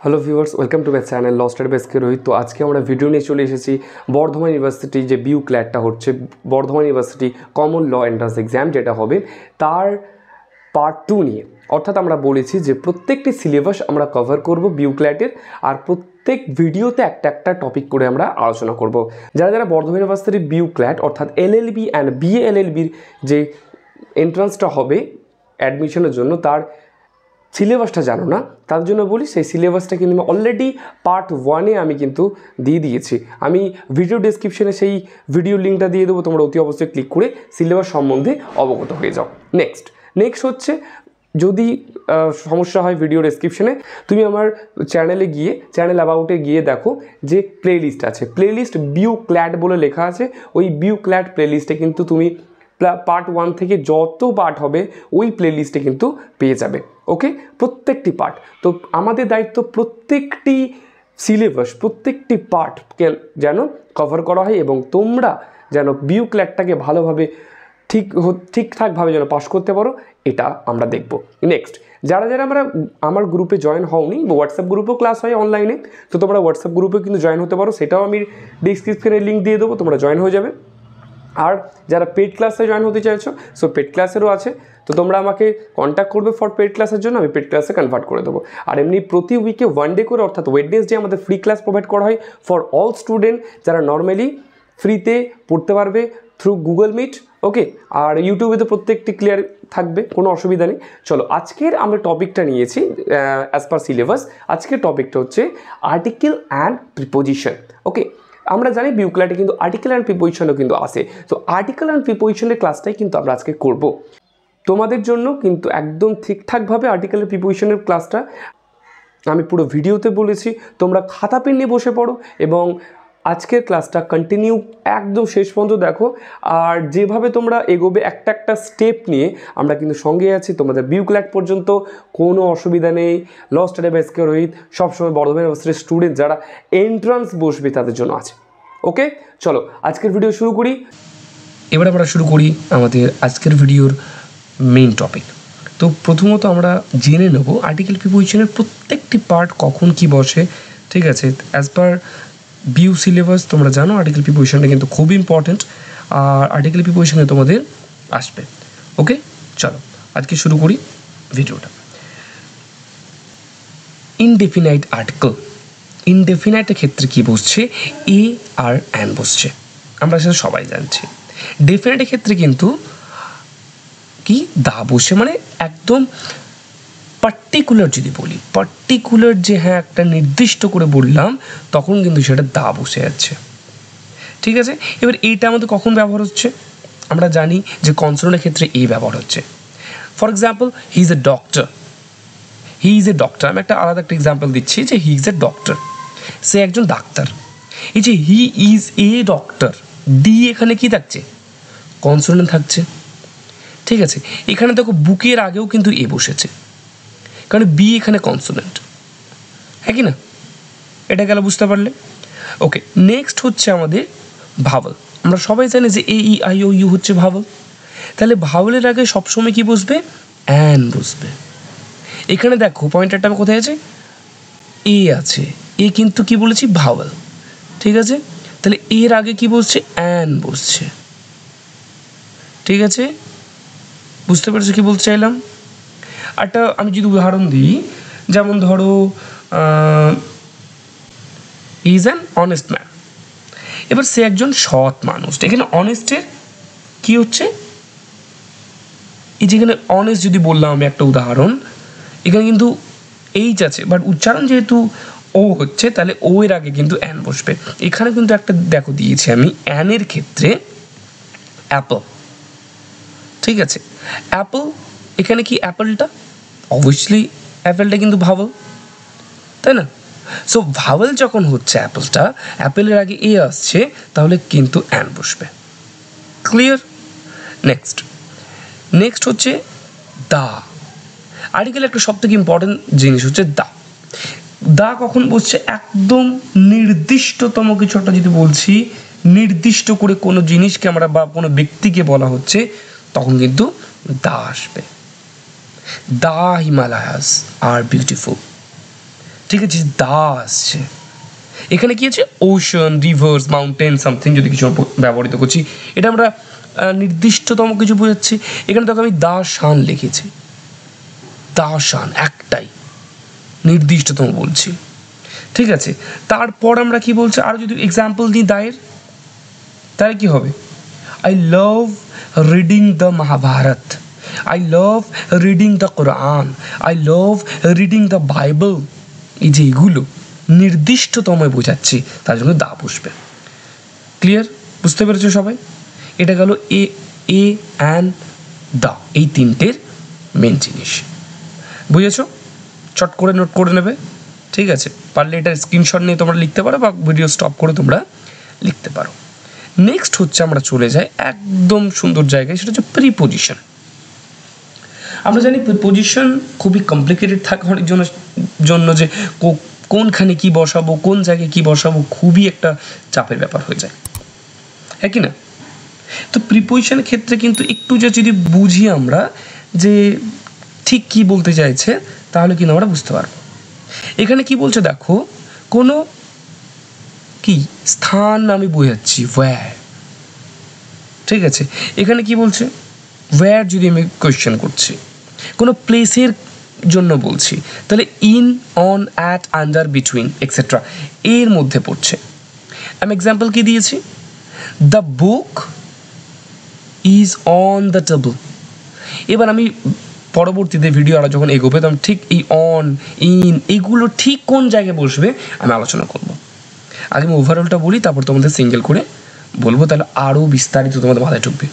Hello viewers, welcome to my channel law study by SK Rohit. তো আজকে আমরা video নিয়ে চলে এসেছি বর্ধমান ইউনিভার্সিটি যে বিউ ক্ল্যাটটা হচ্ছে, Burdwan university common law entrance exam যেটা হবে তার পার্ট 2 নিয়ে। অর্থাৎ আমরা বলেছি যে প্রত্যেকটি সিলেবাস আমরা কভার করব বিউ ক্ল্যাটের, আর প্রত্যেক ভিডিওতে একটা একটা টপিক করে আমরা আলোচনা করব। যারা যারা বর্ধমান ইউনিভার্সিটির বিউ ক্ল্যাট অর্থাৎ এলএলবি অ্যান্ড বিএলএলবির যে এন্ট্রান্সটা হবে অ্যাডমিশনের জন্য, তার সিলেবাসটা জানো না, তার জন্য বলি সেই সিলেবাসটা কিন্তু অলরেডি পার্ট 1-এ আমি কিন্তু দিয়ে দিয়েছি। আমি ভিডিও ডেসক্রিপশনে সেই ভিডিও লিঙ্কটা দিয়ে দেবো, তোমরা অতি অবশ্যই ক্লিক করে সিলেবাস সম্বন্ধে অবগত হয়ে যাও। নেক্সট হচ্ছে, যদি সমস্যা হয় ভিডিও ডেসক্রিপশনে, তুমি আমার চ্যানেলে গিয়ে চ্যানেল অ্যাবাউটে গিয়ে দেখো যে প্লেলিস্ট আছে, প্লেলিস্ট বিউ ক্ল্যাট বলে লেখা আছে। ওই বিউ ক্ল্যাট প্লেলিস্টে কিন্তু তুমি পার্ট 1 থেকে যত পার্ট হবে ওই প্লেলিস্টে কিন্তু পেয়ে যাবে। ওকে, প্রত্যেকটি পার্ট। তো আমাদের দায়িত্ব প্রত্যেকটি সিলেবাস, প্রত্যেকটি পার্ট যেন কভার করা হয় এবং তোমরা যেন বিউ ক্ল্যাটটাকে ভালোভাবে ঠিকঠাকভাবে যেন পাস করতে পারো, এটা আমরা দেখব। নেক্সট, যারা যারা আমার গ্রুপে জয়েন হওনি, হোয়াটসঅ্যাপ গ্রুপেও ক্লাস হয় অনলাইনে, তো তোমরা হোয়াটসঅ্যাপ গ্রুপেও কিন্তু জয়েন হতে পারো, সেটাও আমি ডিসক্রিপশনে লিঙ্ক দিয়ে দেবো, তোমরা জয়েন হয়ে যাবে। আর যারা পেড ক্লাসে জয়েন হতে চাইছো, সো পেড ক্লাসেরও আছে, তো তোমরা আমাকে কন্ট্যাক্ট করবে ফর পেড ক্লাসের জন্য, আমি পেড ক্লাসে কনভার্ট করে দেবো। আর এমনি প্রতি উইকে 1 ডে করে অর্থাৎ ওয়েডনেসডে আমাদের ফ্রি ক্লাস প্রোভাইড করা হয় ফর অল স্টুডেন্ট যারা নর্মালি ফ্রিতে পড়তে পারবে থ্রু গুগল মিট। ওকে, আর ইউটিউবে তো প্রত্যেকটি ক্লিয়ার থাকবে, কোনো অসুবিধা নেই। চলো, আজকের আমরা টপিকটা নিয়েছি অ্যাজ পার সিলেবাস। আজকের টপিকটা হচ্ছে আর্টিকেল অ্যান্ড প্রিপোজিশন। ওকে, আমরা জানি বিউ ক্ল্যাটে কিন্তু আর্টিকেল অ্যান্ড প্রিপোজিশনও কিন্তু আসে, তো আর্টিকেল অ্যান্ড প্রিপোজিশনের ক্লাসটাই কিন্তু আমরা আজকে করব তোমাদের জন্য। কিন্তু একদম ঠিকঠাকভাবে আর্টিকেল অ্যান্ড প্রিপোজিশনের ক্লাসটা আমি পুরো ভিডিওতে বলেছি, তোমরা খাতা পেন নিয়ে বসে পড়ো এবং আজকের ক্লাসটা কন্টিনিউ একদম শেষ পর্যন্ত দেখো। আর যেভাবে তোমরা এগোবে একটা একটা স্টেপ নিয়ে, আমরা কিন্তু সঙ্গে আছি তোমাদের বিউ ক্ল্যাট পর্যন্ত, কোনো অসুবিধা নেই। ল স্টাডি বাই এসকে রোহিত সবসময় বর্ধমান ইউনিভার্সিটির স্টুডেন্ট যারা এন্ট্রান্স বসবে তাদের জন্য আছে। ওকে, চলো আজকের ভিডিও শুরু করি। এবার আমরা শুরু করি আমাদের আজকের ভিডিওর মেইন টপিক। তো প্রথমত আমরা জেনে নেব আর্টিকেল প্রিপোজিশনের প্রত্যেকটি পার্ট কখন কি বসে। ঠিক আছে, অ্যাজ পার বিউ সিলেবাস তোমরা জানো আর্টিকেল প্রিপোজিশনটা কিন্তু খুব ইম্পর্টেন্ট, আর আর্টিকেল প্রিপোজিশনে তোমাদের আসবে। ওকে, চলো আজকে শুরু করি ভিডিওটা। ইনডেফিনাইট আর্টিকেল, ইনডেফিনাইটের ক্ষেত্রে কি বসছে? এ আর অ্যান বসছে, আমরা সেটা সবাই জানছি। ডেফিনাইটের ক্ষেত্রে কিন্তু কি দা বসে, মানে একদম পার্টিকুলার যদি বলি, পার্টিকুলার যে হ্যাঁ একটা নির্দিষ্ট করে বললাম, তখন কিন্তু সেটা দা বসে যাচ্ছে। ঠিক আছে, এবার এইটা আমাদের কখন ব্যবহার হচ্ছে? আমরা জানি যে কনসোনেন্টের ক্ষেত্রে এ ব্যবহার হচ্ছে। For example, he is a doctor, he is a doctor. আমি একটা আলাদা একটা এক্সাম্পল দিচ্ছি যে হি ইজ এ ডক্টর, সে একজন ডাক্তার। এই যে he is a doctor, D এখানে কি থাকছে? কনসোনেন্ট থাকছে। ঠিক আছে, এখানে দেখো বুকের আগেও কিন্তু এ বসেছে, কারণ বি এখানে কনসোনেন্ট, হ্যাঁ কি না? এটা গেল, বুঝতে পারলে? ওকে, নেক্সট হচ্ছে আমাদের ভাওয়েল। আমরা সবাই জানি যে এ ই আই ও ইউ হচ্ছে ভাওয়েল, তাহলে ভাওয়েলের আগে সবসময় কি বসবে? অ্যান বসবে। এখানে দেখো পয়েন্টারটা কোথায় আছে? এ আছে, এ কিন্তু কি বলেছি? ভাওয়েল। ঠিক আছে, তাহলে এর আগে কি বসছে? অ্যান বসছে। ঠিক আছে, বুঝতে পারছো কি বলতে চাইলাম? একটা আমি যদি উদাহরণ দিই, যেমন ধরো ইজ অ্যান অনেস্ট ম্যান, এবার সে একজন সৎ মানুষ। এখানে অনেস্টের কি হচ্ছে? এই যেখানে অনেস্ট যদি বললাম আমি একটা উদাহরণ, এখানে কিন্তু এইচ আছে, বাট উচ্চারণ যেহেতু ও হচ্ছে, তাহলে ও এর আগে কিন্তু অ্যান বসবে। এখানে কিন্তু একটা দেখো দিয়েছি আমি অ্যানের ক্ষেত্রে অ্যাপল। ঠিক আছে, অ্যাপল, এখানে কি অ্যাপলটা? অবভিয়াসলি অ্যাপেলটা কিন্তু ভাওয়েল, তাই না? সো ভাওয়েল যখন হচ্ছে অ্যাপলটা, অ্যাপেলের আগে এ আসছে, তাহলে কিন্তু অ্যান বসবে। ক্লিয়ার? নেক্সট হচ্ছে দা। আর্টিকেল একটা সবথেকে ইম্পর্টেন্ট জিনিস হচ্ছে দা। দা কখন বসছে? একদম নির্দিষ্টতম কিছু একটা যদি বলছি, নির্দিষ্ট করে কোনো জিনিসকে আমরা বা কোনো ব্যক্তিকে বলা হচ্ছে, তখন কিন্তু দা আসবে। দা হিমালয়াস আর বিউটিফুল। ঠিক আছে, দা আসছে। এখানে কি আছে, ওশান, রিভার্স, মাউন্টেন, সামথিং যদি কিছু ব্যবহৃত করছি, এটা আমরা নির্দিষ্টতম কিছু বোঝাচ্ছি। এখানে দেখো আমি দা শান লিখেছি, দা শান একটাই নির্দিষ্টতম বলছি। ঠিক আছে, তারপর আমরা কি বলছি, আরও যদি এক্সাম্পল দিই দায়ের, তাহলে কি হবে, I love reading the Mahabharata, I love reading the Quran, I love reading the Bible. এই যে এগুলো নির্দিষ্টতম বোঝাচ্ছি, তার জন্য দা বসবে। ক্লিয়ার, বুঝতে পেরেছো সবাই? এটা গেল এ অ্যান্ড দা, এই তিনটের মেন জিনিস। বুঝেছো? চট করে নোট করে নেবে। ঠিক আছে, পারলে এটা স্ক্রিনশট নিয়ে তোমরা লিখতে পারো বা ভিডিও স্টপ করে তোমরা লিখতে পারো। নেক্সট হচ্ছে আমরা চলে যাই একদম সুন্দর জায়গায়, সেটা হচ্ছে প্রিপোজিশন। আমরা জানি প্রিপোজিশন খুবই কমপ্লিকেটেড থাকার জন্য যে কোনখানে কি বসাবো, কোন জায়গায় কি বসাবো, খুবই একটা চাপের ব্যাপার হয়ে যায়, হ্যাঁ কি না? তো প্রিপোজিশনের ক্ষেত্রে কিন্তু একটু যদি বুঝি আমরা যে ঠিক কি বলতে চাইছে, তাহলে কিন্তু আমরা বুঝতে পারবো। এখানে কি বলছে দেখো, কোনো কি স্থান আমি বোঝাচ্ছি, ওয়্যার। ঠিক আছে, এখানে কি বলছে, ওয়্যার যদি আমি কোয়েশ্চেন করছি, কোনো প্লেসের জন্য বলছি, তাহলে in, on, at, under, between etcetera এর মধ্যে পড়ছে। আমি এক্সাম্পল কি দিয়েছি, the book is on the table. এবার আমি পরবর্তীতে ভিডিও আরও যখন এগোবে তখন ঠিক এই অন, ইন এইগুলো ঠিক কোন জায়গায় বসবে আমি আলোচনা করব। আগে আমি ওভারঅলটা বলি, তারপর তোমাদের সিঙ্গেল করে বলবো, তাহলে আরও বিস্তারিত তোমাদের মাথায় ঢুকবে।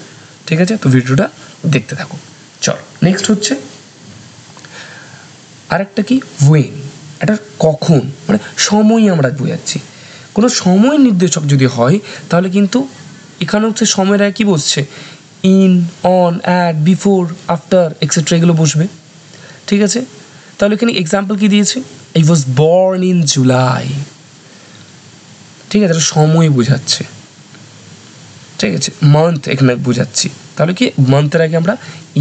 ঠিক আছে, তো ভিডিওটা দেখতে থাকো। চলো, নেক্সট হচ্ছে আরেকটা কি, ওয়েন। এটা কখন, মানে সময় আমরা বোঝাচ্ছি। কোনো সময় নির্দেশক যদি হয় তাহলে কিন্তু এখানে হচ্ছে সময়ের আগে কী বসছে, in, on, at, before, after etcetera এগুলো বসবে। ঠিক আছে, তাহলে এখানে এক্সাম্পল কি দিয়েছে, I was born in July. ঠিক আছে, এটা সময় বোঝাচ্ছে। ঠিক আছে, মান্থ এখানে বোঝাচ্ছি, তাহলে কি মান্থের আগে আমরা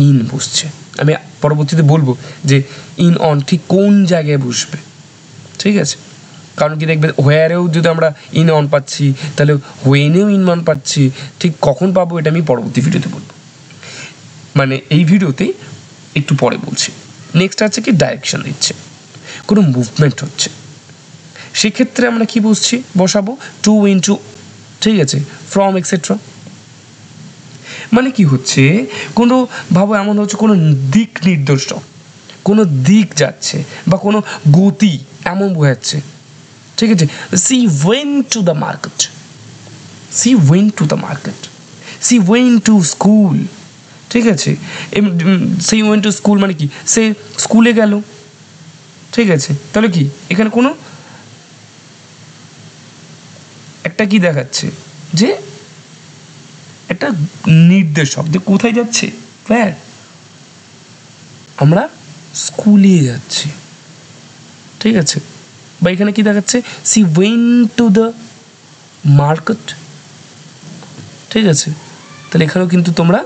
ইন বসছে। আমি পরবর্তীতে বলবো যে ইন, অন ঠিক কোন জায়গায় বসবে। ঠিক আছে, কারণ কি দেখবে হোয়ারেও যদি আমরা ইন, অন পাচ্ছি, তাহলে হোয়েনেও ইন, অন পাচ্ছি। ঠিক কখন পাবো এটা আমি পরবর্তী ভিডিওতে বলবো, মানে এই ভিডিওতে একটু পরে বলছি। নেক্সট আছে কি, ডাইরেকশন দিচ্ছে, কোনো মুভমেন্ট হচ্ছে, সেক্ষেত্রে আমরা কি বসাবো, টু, ইনটু, ঠিক আছে, ফ্রম এক্সেট্রা। মানে কি হচ্ছে, কোনো ভাবো এমন হচ্ছে কোনো দিক নির্দেশক, কোনো দিক যাচ্ছে বা কোনো গতি এমন বোঝাচ্ছে। ঠিক আছে, she went to the market, she went to the market, she went to school. ঠিক আছে, সি ওয়েন্ট টু স্কুল মানে কি, সে স্কুলে গেল। ঠিক আছে, তাহলে কি এখানে কোনো একটা কি দেখাচ্ছে যে একটা নির্দেশক যে কোথায় যাচ্ছে, ওয়্যার, আমরা স্কুলে যাচ্ছি। ঠিক আছে, বা এখানে কি দেখাচ্ছে, she went to the market. ঠিক আছে, তাহলে এখানেও কিন্তু তোমরা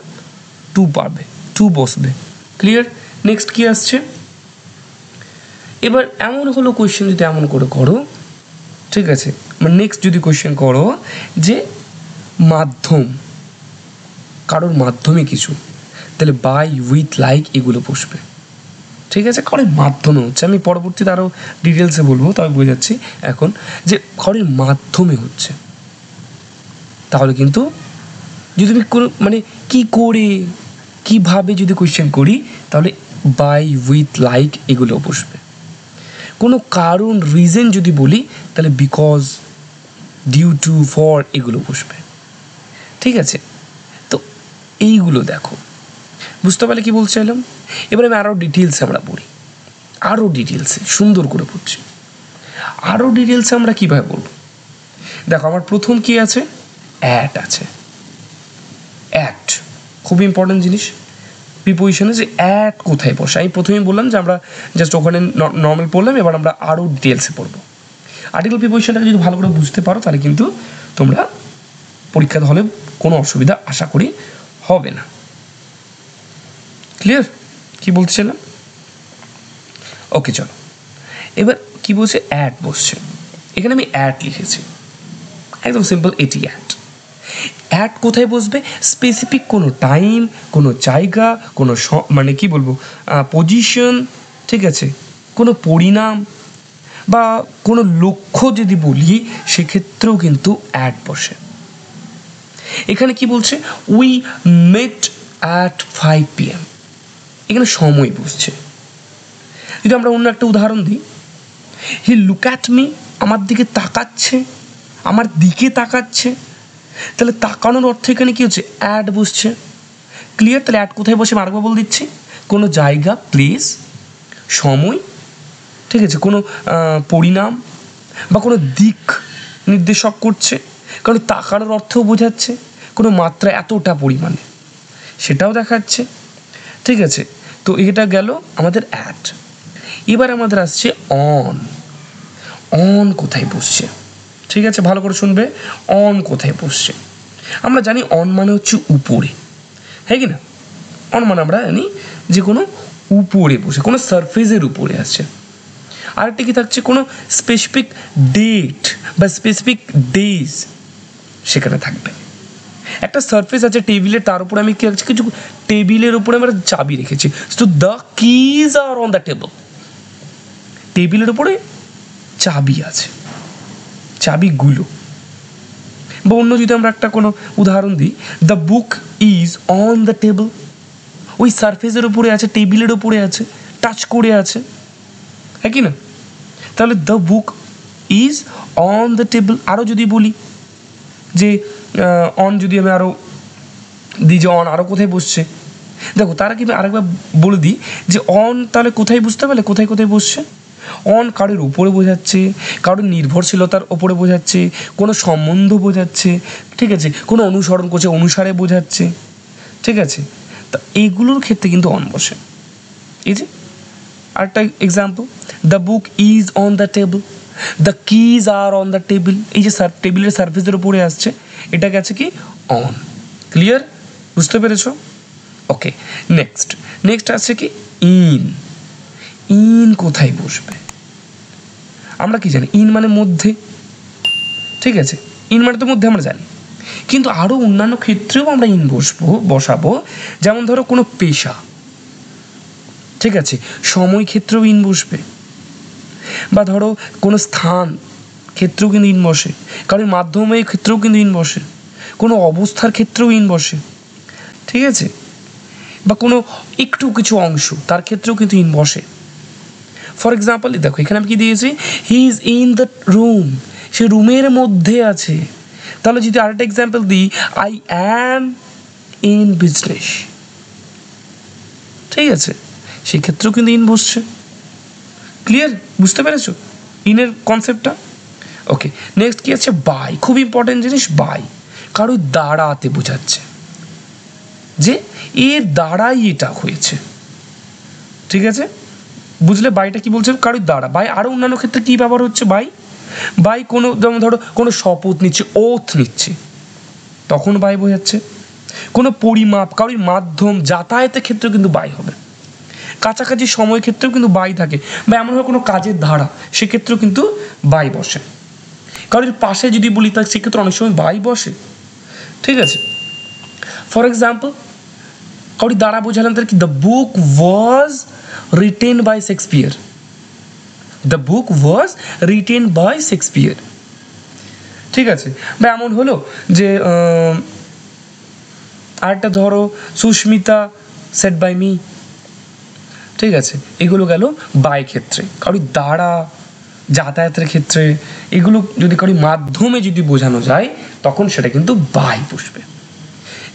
টু পাবে, টু বসবে। ক্লিয়ার, নেক্সট কি আসছে, এবার এমন হলো কোয়েশ্চেন যদি এমন করে করো, ঠিক আছে, মানে নেক্সট যদি কোয়েশ্চেন করো যে মাধ্যম, কারোর মাধ্যমে কিছু, তাহলে বাই, উইথ, লাইক এগুলো বসবে। ঠিক আছে, কারোর মাধ্যমে হচ্ছে, আমি পরবর্তীতে আরও ডিটেলসে বলবো, তবে বোঝাচ্ছি এখন যে কারোর মাধ্যমে হচ্ছে। তাহলে কিন্তু যদি আমি কোনো মানে কী করে, কীভাবে যদি কোয়েশ্চেন করি, তাহলে বাই, উইথ, লাইক এগুলো বসবে। কোনো কারণ, রিজন যদি বলি, তাহলে বিকজ, ডিউ টু, ফর এগুলো বসবে। ঠিক আছে, তো এইগুলো দেখো, বুঝতে পারলে কি বলতে চাইলাম। এবার আমি আরও ডিটেলসে আমরা পড়ি, আরও ডিটেলসে সুন্দর করে পড়ছি। আরও ডিটেলসে আমরা কীভাবে বলব, দেখো আমার প্রথম কি আছে, অ্যাট আছে। অ্যাট খুব ইম্পর্টেন্ট জিনিস প্রিপোজিশনে, যে অ্যাট কোথায় বসে। আমি প্রথমেই বললাম যে আমরা জাস্ট ওখানে নর্মাল পড়লাম, এবার আমরা আরও ডিটেলসে পড়বো। আর্টিকেল প্রিপোজিশনটাকে যদি ভালো করে বুঝতে পারো তাহলে কিন্তু তোমরা পরীক্ষাতে হলে কোনো অসুবিধা আশা করি হবে না। ক্লিয়ার, কি বলতে চাইলাম? ওকে, চলো এবার কি বলছে, অ্যাট বসছে। এখানে আমি অ্যাট লিখেছি, একদম সিম্পল, এটি অ্যাট। অ্যাট কোথায় বসবে, স্পেসিফিক কোনো টাইম, কোনো জায়গা, কোনো মানে কি বলবো পজিশন, ঠিক আছে, কোনো পরিণাম বা কোনো লক্ষ্য যদি বলি সেক্ষেত্রেও কিন্তু অ্যাট বসে। এখানে কি বলছে, উই মেট অ্যাট 5 PM, এখানে সময় বসছে। যদি আমরা অন্য একটা উদাহরণ দিই, হি লুক অ্যাট মি, আমার দিকে তাকাচ্ছে, আমার দিকে তাকাচ্ছে, তাহলে তাকানোর অর্থ এখানে কি হচ্ছে, অ্যাট বসছে। ক্লিয়ার? তাহলে অ্যাট কোথায় বসে আরেকবার বলে দিচ্ছি, কোনো জায়গা, প্লেস, সময়, ঠিক আছে, কোনো পরিণাম বা কোনো দিক নির্দেশক করছে, কারণ তাকানোর অর্থও বোঝাচ্ছে, কোনো মাত্রা এতটা পরিমাণে সেটাও দেখাচ্ছে, ঠিক আছে। তো এটা গেল আমাদের অ্যাট। এবার আমাদের আসছে অন। অন কোথায় বসছে, ঠিক আছে, ভালো করে শুনবে, অন কোথায় বসছে। আমরা জানি অন মানে হচ্ছে উপরে, হ্যাঁ কি না? অন মানে আমরা জানি যে কোনো উপরে বসে, কোনো সারফেসের উপরে আছে। আরেকটা কি থাকছে, কোনো স্পেসিফিক ডেট বা স্পেসিফিক ডেজ সেখানে থাকবে। একটা সারফেস আছে টেবিলে, তার উপরে আমি কিছু টেবিলের উপরে আমরা চাবি রেখেছি, তো the keys are on the table. টেবিলের উপরে চাবি আছে, চাবিগুলো। বা অন্য যদি আমরা একটা কোনো উদাহরণ দিই, the book is on the table, ওই সারফেসের উপরে আছে, টেবিলের উপরে আছে, টাচ করে আছে, হ্যাঁ কি না? তাহলে the book is on the table. আরও যদি বলি যে অন, যদি আমি আরও দিই যে অন আরও কোথায় বসছে, দেখো তার আগে আমি আরেকবার বলে দিই যে অন তাহলে কোথায় বুঝতে পারলে, কোথায় কোথায় বসছে। অন কারোর উপরে বোঝাচ্ছে, কারোর নির্ভরশীলতার ওপরে বোঝাচ্ছে, কোনো সম্বন্ধ বোঝাচ্ছে, ঠিক আছে, কোনো অনুসরণ করছে, অনুসারে বোঝাচ্ছে, ঠিক আছে। তা এইগুলোর ক্ষেত্রে কিন্তু অন বসে। এই যে আরেকটা example, the book is on the table, the keys are on the table. এই যে টেবিলের সার্ফেসের উপরে আসছে, এটা গেছে কি অন। ক্লিয়ার? বুঝতে পেরেছো? ওকে, নেক্সট আসছে কি ইন। ইন কোথায় বসবে? আমরা কি জানি, ইন মানে মধ্যে, ঠিক আছে, ইন মানে তো মধ্যে আমরা জানি, কিন্তু আরও অন্যান্য ক্ষেত্রেও আমরা ইন বসাবো। যেমন ধরো কোনো পেশা, ঠিক আছে, সময় ক্ষেত্রেও ইন বসবে। বা ধরো কোনো স্থান ক্ষেত্রেও কিন্তু ইন বসে, কারণ মাধ্যমের ক্ষেত্রেও কিন্তু ইন বসে, কোনো অবস্থার ক্ষেত্রেও ইন বসে, ঠিক আছে, বা কোনো একটু কিছু অংশ তার ক্ষেত্রেও কিন্তু ইন বসে। ফর এক্সাম্পল দেখো এখানে আমি কি দিয়েছি, he is in the room, সে রুমের মধ্যে আছে। তাহলে যদি আরেকটা এক্সাম্পল দিই, আই অ্যাম ইন বিজনেস, ঠিক আছে, সেক্ষেত্রেও কিন্তু ইন বসছে। ক্লিয়ার? বুঝতে পেরেছো ইনের কনসেপ্টটা? ওকে, নেক্সট কি আছে, বাই। খুব ইম্পর্টেন্ট জিনিস, বাই কারোর দ্বারাতে বোঝাচ্ছে যে এর দ্বারাই এটা হয়েছে, ঠিক আছে, বুঝলে? বাইটা কি বলছে, কারোর দ্বারা। বাই আরও অন্যান্য ক্ষেত্রে কী ব্যবহার হচ্ছে, বাই কোনো, যেমন ধরো কোনো শপথ নিচ্ছে, ওথ নিচ্ছে, তখন বাই বোঝাচ্ছে। কোনো পরিমাপ, কারোর মাধ্যম, যাতায়াতের ক্ষেত্রেও কিন্তু বাই হবে। কাছাকাছি সময় ক্ষেত্রেও কিন্তু বাই থাকে, বা এমন হয় কোনো কাজের ধারা, সেক্ষেত্রেও কিন্তু বাই বসে। কারোর পাশে যদি বলি তাহলে সেক্ষেত্রে অনেক সময় বাই বসে, ঠিক আছে। ফর এক্সাম্পল কারোর দ্বারা বোঝালাম তাহলে কি, the book was written by Shakespeare, the book was written by Shakespeare, ঠিক আছে। বা এমন হলো যে আরেকটা ধরো, সুস্মিতা সেড বাই মি, ঠিক আছে, এগুলো গেল বাই ক্ষেত্রে। কারোর দ্বারা, যাতায়াতের ক্ষেত্রে, এগুলো যদি কারোর মাধ্যমে যদি বোঝানো যায় তখন সেটা কিন্তু বাই বসবে।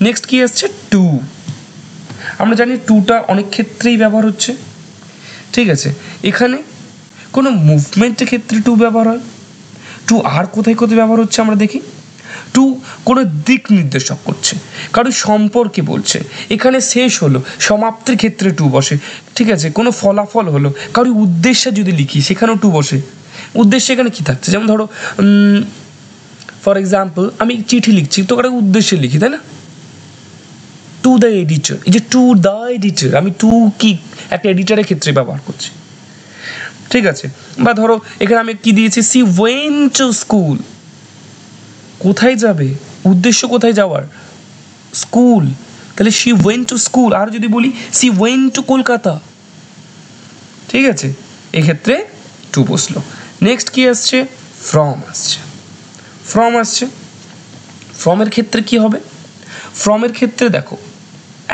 নেক্সট কি আসছে, টু। আমরা জানি টুটা অনেক ক্ষেত্রেই ব্যবহার হচ্ছে, ঠিক আছে। এখানে কোনো মুভমেন্টের ক্ষেত্রে টু ব্যবহার হয়। টু আর কোথায় কোথায় ব্যবহার হচ্ছে আমরা দেখি। টু কোনো দিক নির্দেশক করছে, কারোর সম্পর্কে বলছে, এখানে শেষ হলো, সমাপ্তির ক্ষেত্রে টু বসে, ঠিক আছে। কোনো ফলাফল হলো, কারোর উদ্দেশ্যে যদি লিখি সেখানেও টু বসে। উদ্দেশ্য এখানে কী থাকছে, যেমন ধরো ফর এক্সাম্পল আমি চিঠি লিখছি, তো কারোর উদ্দেশ্যে লিখি, তাই না, টু দ্য এডিটর। এই যে টু দ্য এডিটর, আমি টু কি একটা এডিটারের ক্ষেত্রে ব্যবহার করছি। ঠিক আছে, বা ধরো এখানে আমি কি দিয়েছি, সি ওয়েন্ট টু স্কুল, কোথায় যাবে, উদ্দেশ্য কোথায় যাওয়ার, স্কুল, তাহলে সি ওয়েন্ট টু স্কুল। আর যদি বলি সি ওয়েন্ট টু কলকাতা, ঠিক আছে, এক্ষেত্রে টু বসলো। নেক্সট কি আসছে, ফ্রম আসছে। ফ্রম আসছে, ফ্রমের ক্ষেত্রে কি হবে, ফ্রমের ক্ষেত্রে দেখো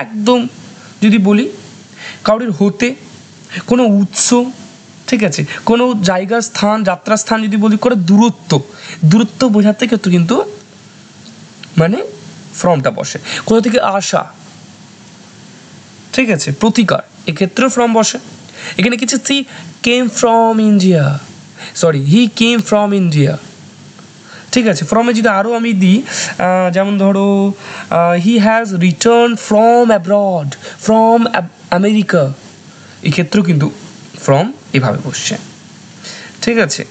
একদম যদি বলি কাউরির হতে, কোনো উৎস, ঠিক আছে, কোনো জায়গা, স্থান, যাত্রা স্থান যদি বলি, করে দূরত্ব, দূরত্ব বোঝাতে ক্ষেত্রে কিন্তু মানে ফ্রমটা বসে। কোথা থেকে আসা, ঠিক আছে, প্রতিকার, এক্ষেত্রেও ফ্রম বসে। এখানে কিছু she came from India, sorry he came from India, ঠিক আছে। ফ্রমে যদি আরও আমি দিই, যেমন ধরো he has return from abroad, from America, এক্ষেত্রেও কিন্তু ফ্রম এভাবে বসছে, ঠিক আছে।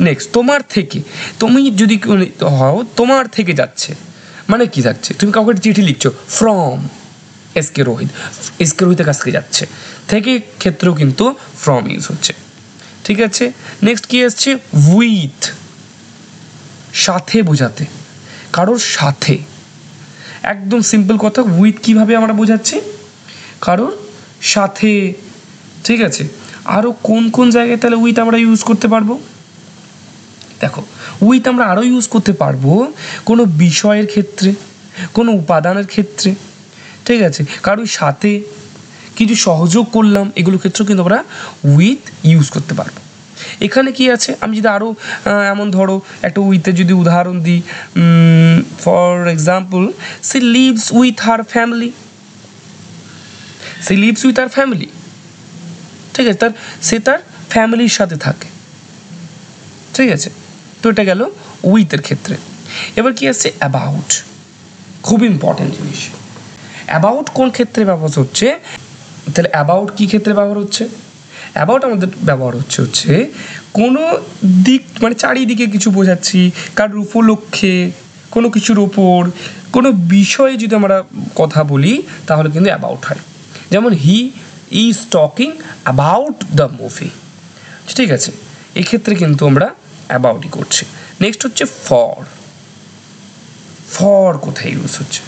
নেক্সট তোমার থেকে, তুমি যদি হও তোমার থেকে যাচ্ছে, মানে কি যাচ্ছে, তুমি কাউকে চিঠি লিখছো, ফ্রম এসকে রোহিত, এসকে রোহিতের কাছ থেকে যাচ্ছে, থেকে ক্ষেত্রেও কিন্তু ফ্রম ইউজ হচ্ছে, ঠিক আছে। নেক্সট কি আসছে, উইথ, সাথে বোঝাতে, কারোর সাথে, একদম সিম্পল কথা, উইথ কীভাবে আমরা বোঝাচ্ছি, কারোর সাথে, ঠিক আছে। আরও কোন কোন জায়গায় তাহলে উইথ আমরা ইউজ করতে পারবো, দেখো উইথ আমরা আরও ইউজ করতে পারবো কোনো বিষয়ের ক্ষেত্রে, কোনো উপাদানের ক্ষেত্রে, ঠিক আছে, কারোর সাথে কিছু সহযোগ করলাম, এগুলোর ক্ষেত্রেও কিন্তু আমরা উইথ ইউজ করতে পারবো। এখানে কি আছে, আমি যদি আরও এমন ধরো একটা উইথের যদি উদাহরণ দিই, for example she lives with her family, she lives with her family, ঠিক আছে, সে তার ফ্যামিলির সাথে থাকে, ঠিক আছে। তো এটা গেল উইথের ক্ষেত্রে। এবার কি আসছে, অ্যাবাউট, খুব ইম্পর্টেন্ট জিনিস। অ্যাবাউট কোন ক্ষেত্রে ব্যবহার হচ্ছে, তাহলে অ্যাবাউট কী ক্ষেত্রে ব্যবহার হচ্ছে, অ্যাবাউট আমাদের ব্যবহার হচ্ছে কোনো দিক, মানে চারিদিকে কিছু বোঝাচ্ছি, কারোর উপলক্ষে, কোনো কিছুর ওপর, কোনো বিষয়ে যদি আমরা কথা বলি তাহলে কিন্তু অ্যাবাউট হয়। যেমন he is talking about the movie, ঠিক আছে, এক্ষেত্রে কিন্তু আমরা অ্যাবাউটই করছি। নেক্সট হচ্ছে ফর, ফর কোথায় ইউজ হচ্ছে,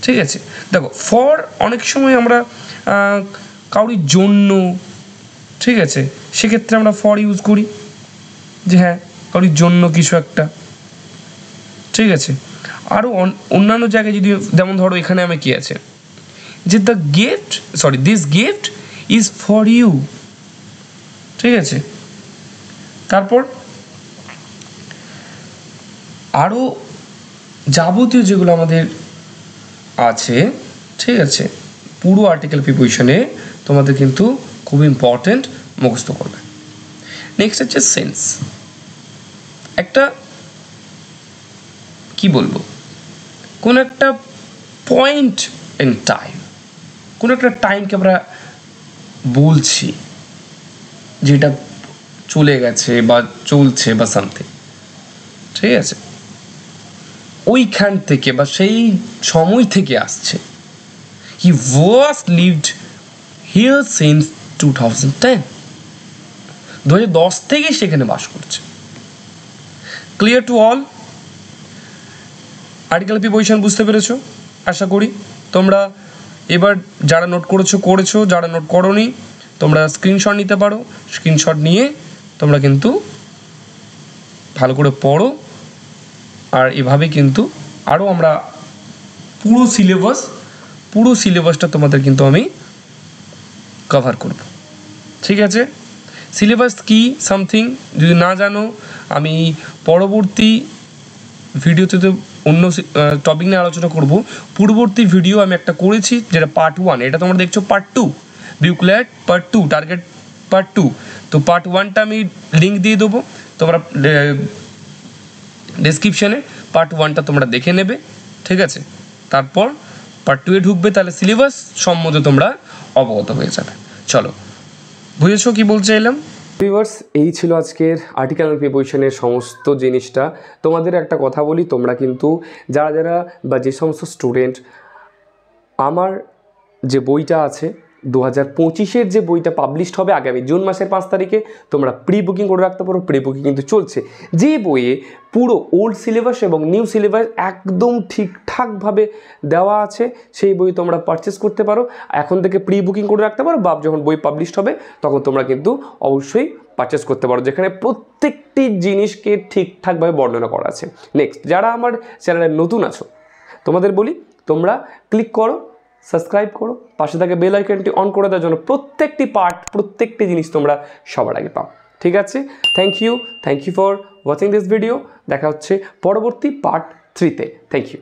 ঠিক আছে। দেখো ফর অনেক সময় আমরা কারোর জন্য, ঠিক আছে, সেক্ষেত্রে আমরা ফর ইউজ করি, যে হ্যাঁ কারোর জন্য কিছু একটা, ঠিক আছে। আরও অন্যান্য জায়গায় যদি, যেমন ধরো এখানে আমি কি আছে, যে the gift, sorry this gift is for you, ঠিক আছে। তারপর আরও যাবতীয় যেগুলো আমাদের আছে, ঠিক আছে, পুরো আর্টিকেল প্রিপোজিশনে তোমাদের কিন্তু খুব ইম্পর্টেন্ট, মুখস্থ করবে। নেক্সট হচ্ছে সেন্স, একটা কি বলবো, কোন একটা পয়েন্ট ইন টাইম, কোন একটা টাইমকে আমরা বলছি যেটা চলে গেছে বা চলছে বা সামথিং, ঠিক আছে, ওইখান থেকে বা সেই সময় থেকে আসছে। হি ওয়াজ লিভড হিয়ার সিন্স 2010, 2010 থেকেই সেখানে বাস করছে। Clear to all? Article preposition বুঝতে পেরেছো আশা করি। তোমরা এবার যারা নোট করেছো, যারা নোট করোনি তোমরা স্ক্রিনশট নিতে পারো, স্ক্রিনশট নিয়ে তোমরা কিন্তু ভালো করে পড়ো। আর এভাবে কিন্তু আরও আমরা পুরো সিলেবাসটা তোমাদের কিন্তু আমি কভার করব, ঠিক আছে। সিলেবাস কি সামথিং যদি না জানো, আমি পরবর্তী ভিডিওতে তো অন্য টপিক নিয়ে আলোচনা করব। পূর্ববর্তী ভিডিও আমি একটা করেছি যেটা পার্ট 1, এটা তোমরা দেখছো পার্ট 2, বিউক্ল্যাট পার্ট 2, টার্গেট পার্ট 2। তো পার্ট 1টা আমি লিঙ্ক দিয়ে দেবো, তোমরা ডেসক্রিপশানে পার্ট 1টা তোমরা দেখে নেবে, ঠিক আছে। তারপর পার্ট 2-এ ঢুকবে, তাহলে সিলেবাস সম্বন্ধে তোমরা অবগত হয়ে যাবে। চলো, বুঝেছো কি বলতে চাইলাম? ভিউয়ার্স, এই ছিল আজকের আর্টিকেল প্রিপোজিশনের সমস্ত জিনিসটা। তোমাদের একটা কথা বলি, তোমরা কিন্তু যারা বা যে সমস্ত স্টুডেন্ট আমার যে বইটা আছে 2025-এর যে বইটা পাবলিশড হবে আগামী জুন মাসের 5 তারিখে, তোমরা প্রি বুকিং করে রাখতে পারো। প্রি বুকিং কিন্তু চলছে। যে বইয়ে পুরো ওল্ড সিলেবাস এবং নিউ সিলেবাস একদম ঠিকঠাকভাবে দেওয়া আছে, সেই বই তোমরা পারচেস করতে পারো। এখন থেকে প্রি বুকিং করে রাখতে পারো, বা যখন বই পাবলিশড হবে তখন তোমরা কিন্তু অবশ্যই পারচেস করতে পারো, যেখানে প্রত্যেকটি জিনিসকে ঠিকঠাকভাবে বর্ণনা করা আছে। নেক্সট, যারা আমার চ্যানেলে নতুন আছো, তোমাদের বলি তোমরা ক্লিক করো, সাবস্ক্রাইব করো, পাশে থাকা বেল আইকনটি অন করে দেওয়ার জন্য প্রত্যেকটি পার্ট, প্রত্যেকটি জিনিস তোমরা সবার আগে পাও। ঠিক আছে, thank you for watching this video. দেখা হচ্ছে পরবর্তী পার্ট 3-তে। Thank you.